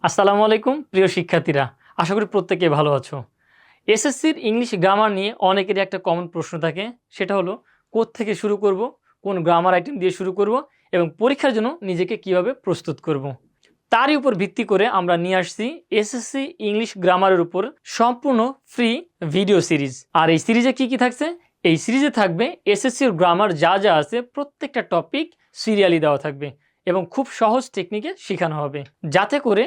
আসসালামু আলাইকুম প্রিয় শিক্ষার্থীরা, আশা করি প্রত্যেকে ভালো আছো। এসএসসির ইংলিশ গ্রামার নিয়ে অনেকেরই একটা কমন প্রশ্ন থাকে, সেটা হলো কোত্থেকে শুরু করব, কোন গ্রামার আইটেম দিয়ে শুরু করব এবং পরীক্ষার জন্য নিজেকে কিভাবে প্রস্তুত করব। তারই উপর ভিত্তি করে আমরা নিয়ে আসছি এসএসসি ইংলিশ গ্রামারের উপর সম্পূর্ণ ফ্রি ভিডিও সিরিজ। আর এই সিরিজে কি থাকছে? এই সিরিজে থাকবে এসএসসির গ্রামার যা যা আছে প্রত্যেকটা টপিক সিরিয়ালি দেওয়া থাকবে এবং খুব সহজ টেকনিকে শেখানো হবে, যাতে করে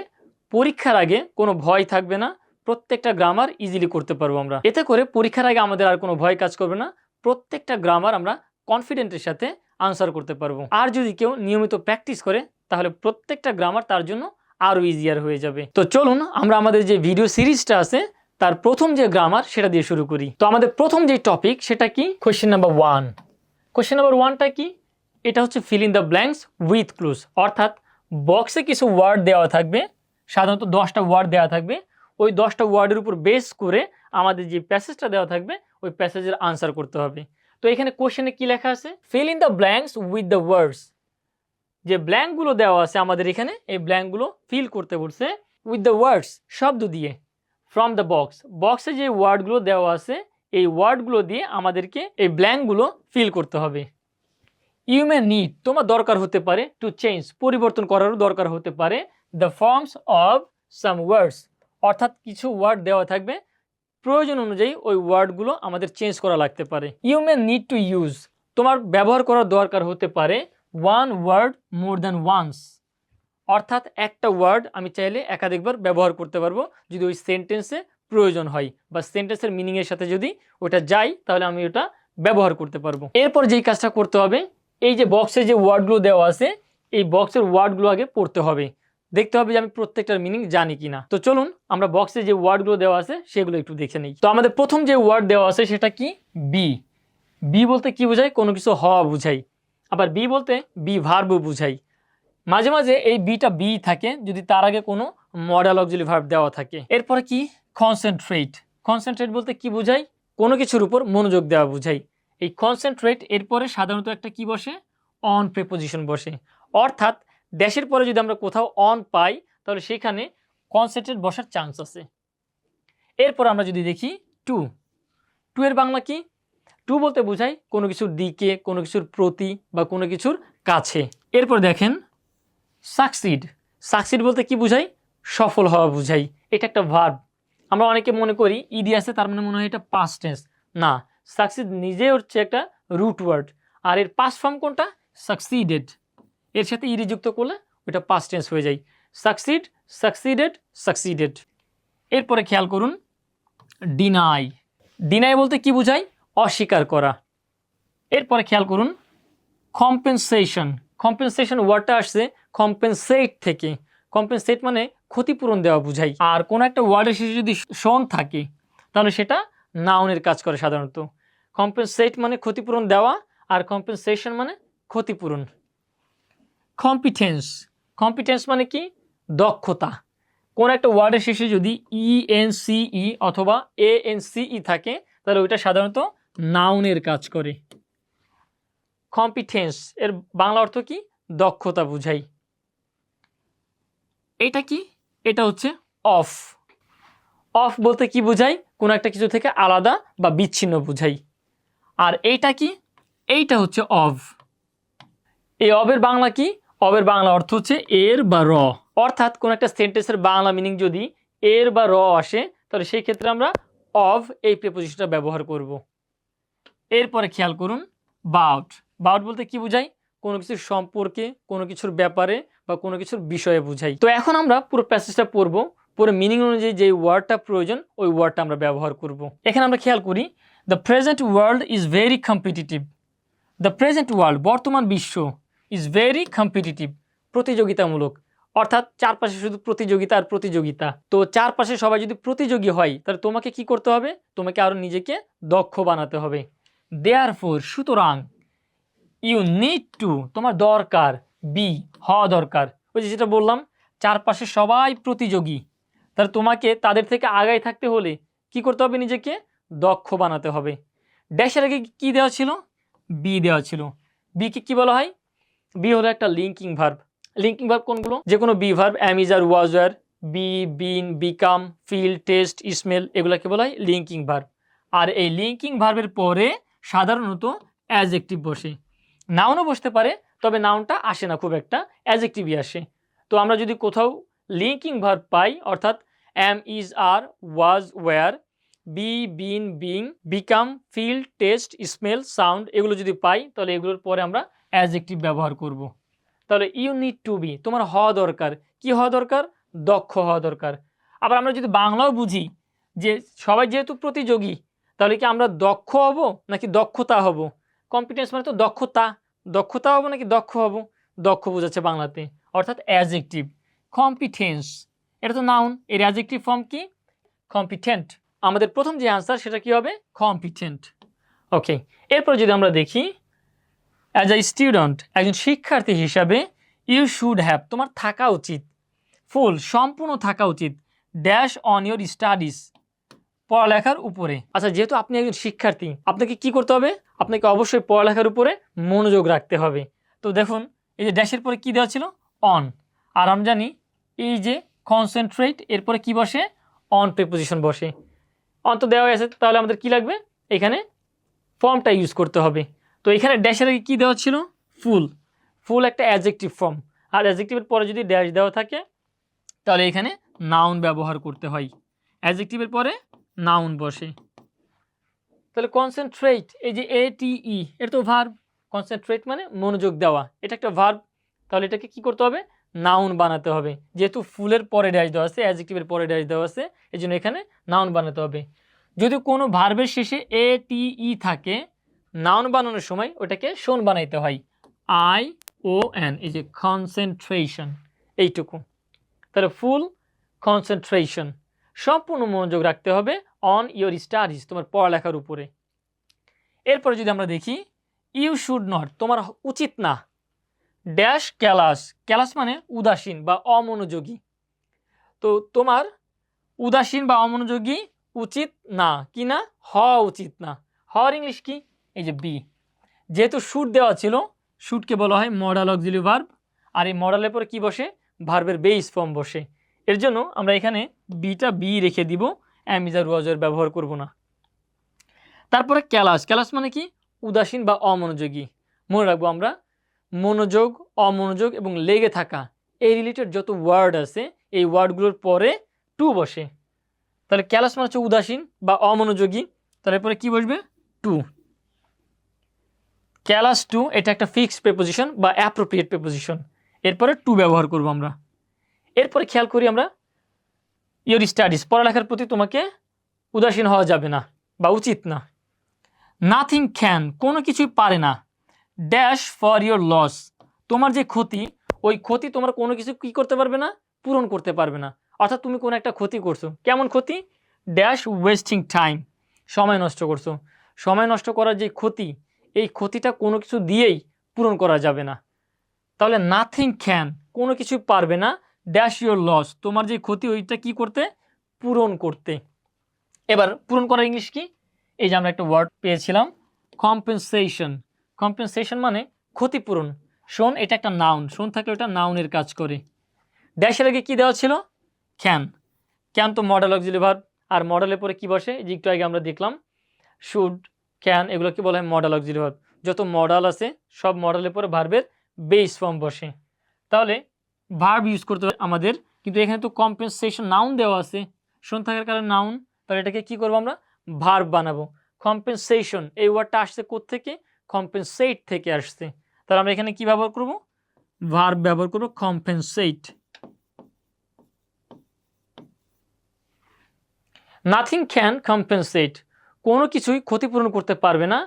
পরীক্ষার আগে কোনো ভয় থাকবে না। প্রত্যেকটা গ্রামার ইজিলি করতে পারবো আমরা। এতে করে পরীক্ষার আগে আমাদের আর কোনো ভয় কাজ করবে না। প্রত্যেকটা গ্রামার আমরা কনফিডেন্টের সাথে আনসার করতে পারবো। আর যদি কেউ নিয়মিত প্র্যাকটিস করে তাহলে প্রত্যেকটা গ্রামার তার জন্য আরও ইজিয়ার হয়ে যাবে। তো চলুন আমরা আমাদের যে ভিডিও সিরিজটা আছে তার প্রথম যে গ্রামার সেটা দিয়ে শুরু করি। তো আমাদের প্রথম যে টপিক সেটা কি? Question number 1। কোয়েশ্চেন নাম্বার 1টা কি? এটা হচ্ছে fill in the blanks with clues. অর্থাৎ বক্সে কিছু ওয়ার্ড দেওয়া থাকবে, সাধারণত 10টা ওয়ার্ড দেওয়া থাকবে। ওই 10টা ওয়ার্ডের উপর বেস করে আমাদের যে প্যাসেজটা দেওয়া থাকবে ওই প্যাসেজের আনসার করতে হবে। তো এখানে কোশ্চেনে কি লেখা আছে? Fill in the blanks with the words. যে ব্ল্যাঙ্কগুলো দেওয়া আছে আমাদের এখানে, এই ব্ল্যাঙ্কগুলো ফিল করতে বলছে উইথ দ্য ওয়ার্ডস, শব্দ দিয়ে। ফ্রম দ্য বক্স, বক্সে যে ওয়ার্ডগুলো দেওয়া আছে এই ওয়ার্ডগুলো দিয়ে আমাদেরকে এই ব্ল্যাঙ্কগুলো ফিল করতে হবে। ইউ মে নিড, তোমার দরকার হতে পারে, টু চেঞ্জ, পরিবর্তন করারও দরকার হতে পারে, দ্য ফর্মস অফ সাম ওয়ার্ডস, অর্থাৎ কিছু ওয়ার্ড দেওয়া থাকবে, প্রয়োজন অনুযায়ী ওই ওয়ার্ডগুলো আমাদের চেঞ্জ করা লাগতে পারে। You may need to use, তোমার ব্যবহার করার দরকার হতে পারে, one word more than once, অর্থাৎ একটা ওয়ার্ড আমি চাইলে একাধিকবার ব্যবহার করতে পারবো যদি ওই সেন্টেন্সে প্রয়োজন হয় বা সেন্টেন্সের মিনিংয়ের সাথে যদি ওটা যায় তাহলে আমি ওটা ব্যবহার করতে পারবো। এরপর যেই কাজটা করতে হবে, এই যে বক্সে যে ওয়ার্ডগুলো দেওয়া আছে এই বক্সের ওয়ার্ডগুলো আগে পড়তে হবে, দেখতে হবে যে আমি প্রত্যেকটার মিনিং জানি কিনা। তো চলুন আমরা বক্সে যে ওয়ার্ডগুলো দেওয়া আছে সেগুলো একটু দেখে নিই। তো আমাদের প্রথম যে ওয়ার্ড দেওয়া আছে সেটা কি? বি। বি বলতে কি বোঝায়? কোনো কিছু হওয়া বোঝায়। আবার বি বলতে বি ভার্বও বোঝায়। মাঝে মাঝে এই বিটা বি থাকে যদি তার আগে কোনো মডেল অক্সিলারি ভার্ব দেওয়া থাকে। এরপরে কি? কনসেন্ট্রেট। কনসেন্ট্রেট বলতে কি বোঝায়? কোনো কিছুর উপর মনোযোগ দেওয়া বোঝায়। এই কনসেন্ট্রেট এরপরে সাধারণত একটা কি বসে? অন প্রিপোজিশন বসে। অর্থাৎ ড্যাশের পরে যদি আমরা কোথাও অন পাই তাহলে সেখানে কনসেন্ট্রেট বসার চান্স আছে। এরপর আমরা যদি দেখি টু। টু এর বাংলা কি? টু বলতে বোঝায় কোনো কিছুর দিকে, কোনো কিছুর প্রতি বা কোনো কিছুর কাছে। এরপর দেখেন সাকসিড। সাকসিড বলতে কি বোঝায়? সফল হওয়া বোঝায়। এটা একটা ভার্ব। আমরা অনেকে মনে করি ইডি আছে তার মানে মনে হয় এটা পাস্ট টেন্স। না, সাকসিড নিজে হচ্ছে একটা রুট ওয়ার্ড। আর এর পাস্ট ফর্ম কোনটা? সাকসিডেড। এর সাথে ইডি যুক্ত করলে ওটা পাস্ট টেন্স হয়ে যায়। Succeed, succeeded, succeeded. এরপরে খেয়াল করুন ডিনাই। ডিনাই বলতে কি বোঝায়? অস্বীকার করা। এরপরে খেয়াল করুন কম্পেনসেশন। কম্পেনসেশন ওয়ার্ডটা আসছে কম্পেনসেট থেকে। কম্পেনসেট মানে ক্ষতিপূরণ দেওয়া বোঝায়। আর কোনো একটা ওয়ার্ডের শেষে যদি শন থাকে তাহলে সেটা নাউনের কাজ করে সাধারণত। কম্পেনসেট মানে ক্ষতিপূরণ দেওয়া আর কম্পেনসেশন মানে ক্ষতিপূরণ। কম্পিটেন্স। কম্পিটেন্স মানে কি? দক্ষতা। কোন একটা ওয়ার্ডের শেষে যদি ইএনসিই অথবা এএনসিই থাকে তাহলে ওইটা সাধারণত নাউনের কাজ করে। কম্পিটেন্স এর বাংলা অর্থ কি? দক্ষতা বুঝাই। এটা কি? এটা হচ্ছে অফ। অফ বলতে কি বোঝায়? কোনো একটা কিছু থেকে আলাদা বা বিচ্ছিন্ন বুঝাই। আর এইটা কি? এইটা হচ্ছে অফ। এই অফের বাংলা কি? অফের বাংলা অর্থ হচ্ছে এর বা র। অর্থাৎ কোন একটা সেন্টেন্সের বাংলা মিনিং যদি এর বা র আসে তাহলে সেই ক্ষেত্রে আমরা অফ এই প্রিপোজিশনটা ব্যবহার করব। এরপরে খেয়াল করুন বাউট। বাউট বলতে কি বোঝায়? কোনো কিছুর সম্পর্কে, কোনো কিছুর ব্যাপারে বা কোনো কিছুর বিষয়ে বোঝাই। তো এখন আমরা পুরো প্যাসেজটা পড়বো, পুরো মিনিং অনুযায়ী যে ওয়ার্ডটা প্রয়োজন ওই ওয়ার্ডটা আমরা ব্যবহার করব। এখানে আমরা খেয়াল করি the present world is very competitive. The present world, বর্তমান বিশ্ব, ইজ ভেরি কম্পিটিটিভ, প্রতিযোগিতামূলক। অর্থাৎ চারপাশে শুধু প্রতিযোগিতা আর প্রতিযোগিতা। তো চারপাশে সবাই যদি প্রতিযোগী হয় তাহলে তোমাকে কি করতে হবে? তোমাকে আরও নিজেকে দক্ষ বানাতে হবে। দেয়ারফোর, সুতরাং, ইউ নিড টু, তোমার দরকার, বি, হওয়া দরকার। ওই যেটা বললাম চারপাশে সবাই প্রতিযোগী, তাহলে তোমাকে তাদের থেকে আগায় থাকতে হলে কি করতে হবে? নিজেকে দক্ষ বানাতে হবে। ড্যাশের আগে কি দেওয়া ছিল? বি দেওয়া ছিল। বিকে কি বলা হয়? বি হলো একটা লিঙ্কিং ভার্ব। লিঙ্কিং ভার্ব কোনগুলো? যে কোনো be verb, am, is, are, was, were, be, been, become, feel, taste, smell, এগুলোকে বলা হয় লিঙ্কিং ভার্ব। আর এই লিঙ্কিং ভার্বের পরে সাধারণত অ্যাডজেক্টিভ বসে, নাউনও বসতে পারে, তবে নাউনটা আসে না খুব একটা, অ্যাডজেক্টিভই আসে। তো আমরা যদি কোথাও লিঙ্কিং ভার্ব পাই, অর্থাৎ am, is, are, was, were, be, been, being, become, feel, taste, smell, sound, এগুলো যদি পাই, তাহলে এগুলোর পরে আমরা অ্যাডজেক্টিভ ব্যবহার করব। তাহলে ইউ নিড টু বি, তোমার হওয়া দরকার। কি হওয়া দরকার? দক্ষ হওয়া দরকার। আবার আমরা যদি বাংলাও বুঝি যে সবাই যেহেতু প্রতিযোগী, তাহলে কি আমরা দক্ষ হব নাকি দক্ষতা হব? কম্পিটেন্স মানে তো দক্ষতা, দক্ষতা হব নাকি দক্ষ হব? দক্ষ বোঝাচ্ছে বাংলাতে, অর্থাৎ অ্যাডজেক্টিভ। কম্পিটেন্স, এটা তো নাউন, এর অ্যাডজেক্টিভ ফর্ম কি? কম্পিটেন্ট। আমাদের প্রথম যে আনসার সেটা কি হবে? কম্পিটেন্ট। ওকে, এরপর যদি আমরা দেখি, অ্যাজ আ স্টুডেন্ট, একজন শিক্ষার্থী হিসাবে, ইউ শুড হ্যাভ, তোমার থাকা উচিত, ফুল, সম্পূর্ণ থাকা উচিত, ড্যাশ অন ইউর স্টাডিজ, পড়ালেখার উপরে। আচ্ছা, যেহেতু আপনি একজন শিক্ষার্থী, আপনাকে কি করতে হবে? আপনাকে অবশ্যই পড়ালেখার উপরে মনোযোগ রাখতে হবে। তো দেখুন, এই যে ড্যাশের পরে কি দেওয়া ছিল? অন। আর আমরা জানি এই যে কনসেন্ট্রেট, এরপরে কি বসে? অন প্রিপোজিশন বসে। অন তো দেওয়া আছে, তাহলে আমাদের কি লাগবে? এখানে ফর্মটা ইউজ করতে হবে। তো এখানে ড্যাশের আগে কী দেওয়া ছিল? ফুল। ফুল একটা অ্যাডজেক্টিভ ফর্ম, আর অ্যাডজেক্টিভের পরে যদি ড্যাশ দেওয়া থাকে, তাহলে এখানে নাউন ব্যবহার করতে হয়। অ্যাডজেক্টিভের পরে নাউন বসে। তাহলে কনসেন্ট্রেট, এই যে ATE, এটা তো ভার্ব। কনসেন্ট্রেট মানে মনোযোগ দেওয়া, এটা একটা ভার্ব। তাহলে এটাকে কি করতে হবে? নাউন বানাতে হবে। যেহেতু ফুলের পরে ড্যাশ দেওয়া আছে, অ্যাডজেক্টিভের পরে ড্যাশ দেওয়া আছে, এই জন্য এখানে নাউন বানাতে হবে। যদি কোনো ভার্বের শেষে ATE থাকে, নাউন বানানোর সময় ওটাকে শোন বানাইতে হয়, ION, এই যে কনসেন্ট্রেশন, এইটুকু। তাহলে ফুল কনসেন্ট্রেশন, সম্পূর্ণ মনোযোগ রাখতে হবে অন ইয়োর স্টাডিজ, তোমার পড়ালেখার উপরে। এরপরে যদি আমরা দেখি, ইউ শুড নট, তোমার উচিত না, ড্যাশ ক্যালাস, ক্যালাস মানে উদাসীন বা অমনোযোগী। তো তোমার উদাসীন বা অমনোযোগী উচিত না, কি না? হওয়া উচিত না। হওয়ার ইংলিশ কি? এই যে বি। যেহেতু শুড দেওয়া ছিল, শুডকে বলা হয় মডাল অক্সিলিয়ারি ভার্ব, আর এই মডালের পরে কি বসে? ভার্বের বেস ফর্ম বসে। এর জন্য আমরা এখানে বিটা বি রেখে দিব, অ্যাম ইজ আর ওয়াজ এর ব্যবহার করব না। তারপরে ক্যালাস, ক্যালাস মানে কি? উদাসীন বা অমনোযোগী। মনে রাখবো আমরা, মনোযোগ, অমনোযোগ এবং লেগে থাকা, এই রিলেটেড যত ওয়ার্ড আছে, এই ওয়ার্ডগুলোর পরে টু বসে। তাহলে ক্যালাস মানে হচ্ছে উদাসীন বা অমনোযোগী, তাহলে পরে কি বসবে? টু। ক্যালাস টু, এটা একটা ফিক্সড প্রিপোজিশন বা অ্যাপ্রোপ্রিয়েট প্রিপোজিশন, এরপরে টু ব্যবহার করব আমরা। এরপরে খেয়াল করি আমরা, ইয়োর স্টাডিজ, পড়ালেখার প্রতি তোমাকে উদাসীন হওয়া যাবে না বা উচিত না। নাথিং ক্যান, কোনো কিছুই পারে না, ড্যাশ ফর ইয়োর লস, তোমার যে ক্ষতি, ওই ক্ষতি তোমার কোনো কিছু কী করতে পারবে না? পূরণ করতে পারবে না। অর্থাৎ তুমি কোনো একটা ক্ষতি করছো, কেমন ক্ষতি? ড্যাশ ওয়েস্টিং টাইম, সময় নষ্ট করছো। সময় নষ্ট করার যে ক্ষতি, এই ক্ষতিটা কোনো কিছু দিয়েই পূরণ করা যাবে না। তাহলে নাথিং ক্যান, কোনো কিছুই পারবে না, ড্যাশ ইয়োর লস, তোমার যে ক্ষতি ওইটা কি করতে? পূরণ করতে। এবার পূরণ করার ইংলিশ কি? এই যে আমরা একটা ওয়ার্ড পেয়েছিলাম, কম্পেনসেশন। কম্পেনসেশন মানে ক্ষতিপূরণ। শোন, এটা একটা নাউন, শোন থাকলে ওটা নাউনের কাজ করে। ড্যাশের আগে কি দেওয়া ছিল? ক্যান। ক্যান তো মডেল অক্সিলিয়ারি ভার্ব, আর মডেলের পরে কি বসে? যে একটু আগে আমরা দেখলাম, শুড, ক্যান, এগুলোকে বলা হয় মডেল অক্সিলিয়ারি ভার্ব। যত মডেল আছে সব মডেলের পরে ভার্বের বেস ফর্ম বসে। তাহলে ভার্ব ইউজ করতে হবে আমাদের, কিন্তু এখানে তো কম্পেনসেশন নাউন দেওয়া আছে, শোন থাকার কারণে নাউন, তাহলে এটাকে কি করবো আমরা? ভার্ব বানাবো। কম্পেনসেশন, এই ওয়ার্ডটা আসছে কোত্থেকে? কম্পেনসেট থেকে আসছে। তাহলে আমরা এখানে কি ব্যবহার করব? ভার্ব ব্যবহার করব, কম্পেনসেট। নাথিং ক্যান কম্পেনসেট, কোনো কিছুই ক্ষতিপূরণ করতে পারবে না,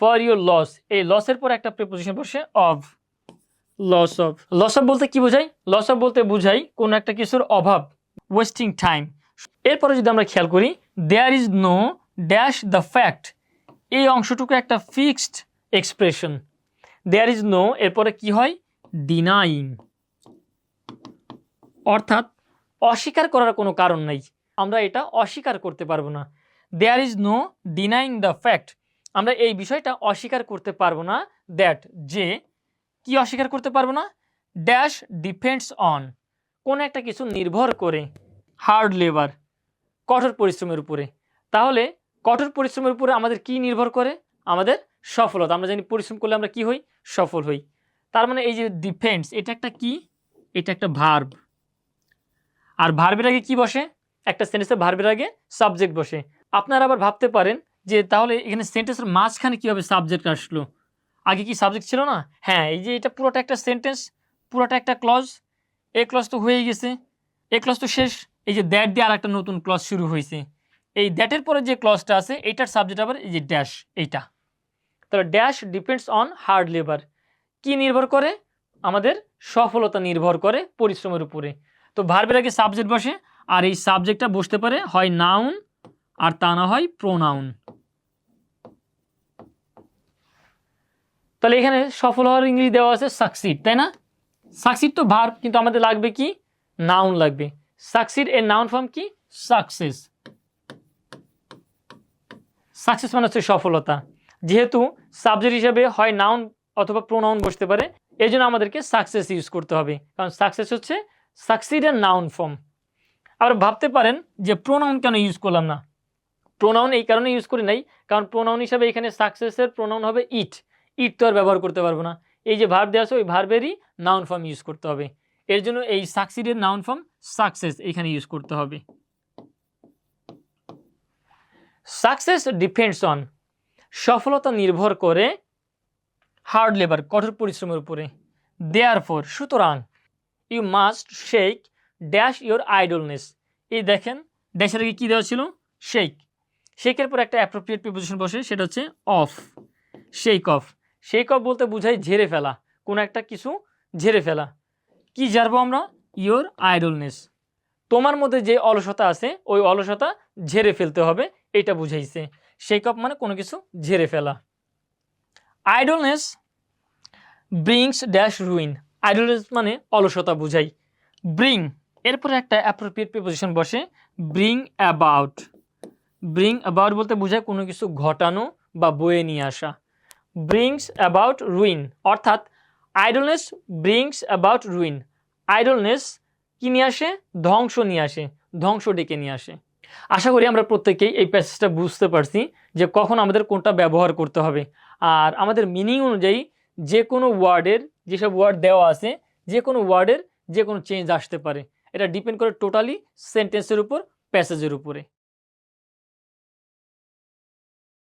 ফর ইউর লস, এই লসের পর একটা প্রিপোজিশন বসে of, loss of. Loss of বলতে কি বোঝাই? লস অফ বলতে বোঝাই কোনো একটা কিছুর অভাব, ওয়েস্টিং টাইম। এরপরে যদি আমরা খেয়াল করি, there is no dash the fact, এই অংশটুকু একটা fixed expression. There is no, এরপরে কি হয়? ডিনাইং, অর্থাৎ অস্বীকার করার কোনো কারণ নাই, আমরা এটা অস্বীকার করতে পারবো না। There is no denying the fact, আমরা এই বিষয়টা অস্বীকার করতে পারবো না, দ্যাট, যে, কি অস্বীকার করতে পারবো না? ড্যাশ ডিপেন্ডস অন, কোন একটা কিছু নির্ভর করে হার্ড লেবার, কঠোর পরিশ্রমের উপরে। তাহলে কঠোর পরিশ্রমের উপরে আমাদের কি নির্ভর করে? আমাদের সফলতা। আমরা জানি পরিশ্রম করলে আমরা কি হই? সফল হই। তার মানে এই যে ডিপেন্ডস, এটা একটা কি? এটা একটা ভার্ব। আর ভার্বের আগে কি বসে? একটা সেন্টেন্সের ভার্বের আগে সাবজেক্ট বসে। আপনারা আবার ভাবতে পারেন যে তাহলে এখানে সেন্টেন্সের মাঝখানে কীভাবে সাবজেক্ট আসলো? আগে কি সাবজেক্ট ছিল না? হ্যাঁ, এই যে এটা পুরোটা একটা সেন্টেন্স, পুরোটা একটা ক্লজ। এই ক্লজ তো হয়েই গেছে, এই ক্লজ তো শেষ। এই যে দ্যাট দিয়ে আর একটা নতুন ক্লজ শুরু হয়েছে। এই দ্যাটের পরে যে ক্লজটা আছে এইটার সাবজেক্ট আবার এই যে ড্যাশ, এইটা। তাহলে dash depends on hard labour. কি নির্ভর করে? আমাদের সফলতা নির্ভর করে পরিশ্রমের উপরে। তো ভার্বের আগে সাবজেক্ট বসে, আর এই সাবজেক্টটা বসতে পারে হয় নাউন আর তা না হয় প্রোনাউন। তাহলে এখানে সফল হওয়ার ইংরেজি দেওয়া আছে সাকসিড, তাই না? সাকসিড তো ভার্ব, কিন্তু আমাদের লাগবে কি? নাউন লাগবে। সাকসিড এর নাউন ফর্ম কি? সাকসেস। সাকসেস মানে হচ্ছে সফলতা। যেহেতু সাবজেক্ট হিসেবে হয় নাউন অথবা প্রোনাউন বসতে পারে, এই জন্য আমাদেরকে সাকসেস ইউজ করতে হবে, কারণ সাকসেস হচ্ছে সাকসিডের নাউন ফর্ম। আবার ভাবতে পারেন যে প্রোনাউন কেন ইউজ করলাম না? প্রোনাউন এই কারণে ইউজ করি নাই, কারণ প্রোনাউন হিসাবে এখানে সাকসেসের প্রোনাউন হবে ইট। ইট তো আর ব্যবহার করতে পারবো না। এই যে ভার্ব দেওয়া আছে ওই ভার্বেরই নাউন ফর্ম ইউজ করতে হবে। এর জন্য এই সাকসিডের নাউন ফর্ম সাকসেস এখানে ইউজ করতে হবে। সাকসেস ডিপেন্ডস অন, সফলতা নির্ভর করে হার্ড লেবার, কঠোর পরিশ্রমের উপরে। দেয়ারফর, সুতরাং, you must shake dash your idleness. এই দেখেন ড্যাশের আগে কী দেওয়া ছিল? শেক। শেকের পর একটা অ্যাপ্রোপ্রিয়েট প্রিপোজিশন বসে, সেটা হচ্ছে of. Shake off. Shake off বলতে বোঝায় ঝেড়ে ফেলা, কোনো একটা কিছু ঝেড়ে ফেলা। কি ঝাড়বো আমরা? Your idleness. তোমার মধ্যে যে অলসতা আছে ওই অলসতা ঝেড়ে ফেলতে হবে, এটা বুঝাইছে। শেক অফ মানে কোনো কিছু ঝেড়ে ফেলা। Idleness brings dash ruin. Idleness মানে অলসতা বুঝাই। ব্রিং এরপরে একটা অ্যাপ্রোপ্রিয়েট প্রিপোজিশন বসে, ব্রিং অ্যাবাউট। ব্রিং অ্যাবাউট বলতে বোঝায় কোনো কিছু ঘটানো বা বয়ে নিয়ে আসা। ব্রিংস অ্যাবাউট রুইন, অর্থাৎ idleness brings about ruin. Idleness কি নিয়ে আসে? ধ্বংস নিয়ে আসে, ধ্বংস ডেকে নিয়ে আসে। আশা করি আমরা প্রত্যেকেই এই প্যাসেজটা বুঝতে পারছি যে কখন আমাদের কোনটা ব্যবহার করতে হবে। আর আমাদের মিনিং অনুযায়ী যে কোনো ওয়ার্ডের, যেসব ওয়ার্ড দেওয়া আছে, যে কোনো ওয়ার্ডের যে কোনো চেঞ্জ আসতে পারে। এটা ডিপেন্ড করে টোটালি সেন্টেন্সের উপর, প্যাসেজের উপরে।